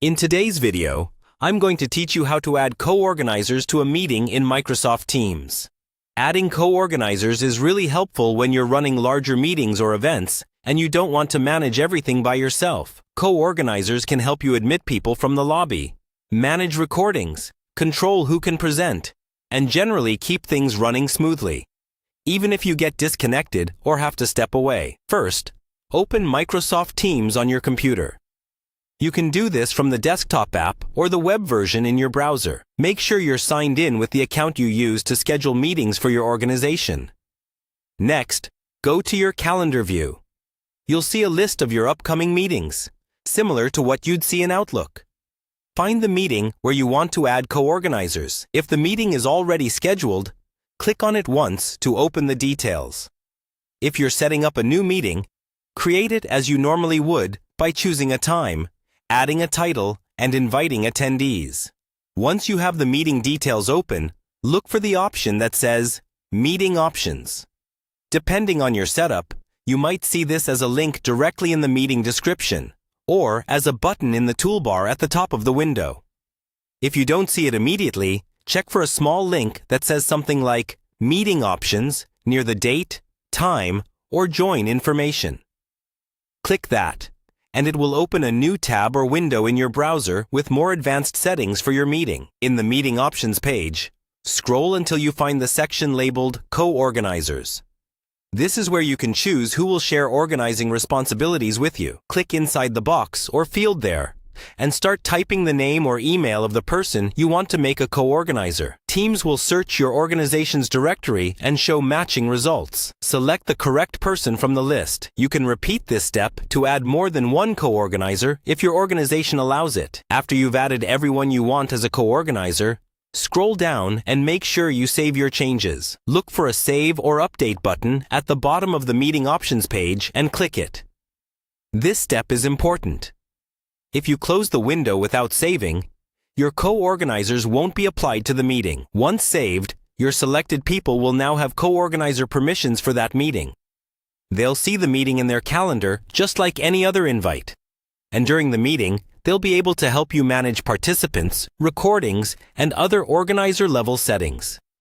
In today's video, I'm going to teach you how to add co-organizers to a meeting in Microsoft Teams. Adding co-organizers is really helpful when you're running larger meetings or events and you don't want to manage everything by yourself. Co-organizers can help you admit people from the lobby, manage recordings, control who can present, and generally keep things running smoothly, even if you get disconnected or have to step away. First, open Microsoft Teams on your computer. You can do this from the desktop app or the web version in your browser. Make sure you're signed in with the account you use to schedule meetings for your organization. Next, go to your calendar view. You'll see a list of your upcoming meetings, similar to what you'd see in Outlook. Find the meeting where you want to add co-organizers. If the meeting is already scheduled, click on it once to open the details. If you're setting up a new meeting, create it as you normally would by choosing a time, adding a title, and inviting attendees. Once you have the meeting details open, look for the option that says Meeting Options. Depending on your setup, you might see this as a link directly in the meeting description, or as a button in the toolbar at the top of the window. If you don't see it immediately, check for a small link that says something like Meeting Options near the date, time, or join information. Click that, and it will open a new tab or window in your browser with more advanced settings for your meeting. In the Meeting Options page, scroll until you find the section labeled Co-Organizers. This is where you can choose who will share organizing responsibilities with you. Click inside the box or field there, and start typing the name or email of the person you want to make a co-organizer. Teams will search your organization's directory and show matching results. Select the correct person from the list. You can repeat this step to add more than one co-organizer if your organization allows it. After you've added everyone you want as a co-organizer, scroll down and make sure you save your changes. Look for a Save or Update button at the bottom of the Meeting Options page and click it. This step is important. If you close the window without saving, your co-organizers won't be applied to the meeting. Once saved, your selected people will now have co-organizer permissions for that meeting. They'll see the meeting in their calendar just like any other invite. And during the meeting, they'll be able to help you manage participants, recordings, and other organizer-level settings.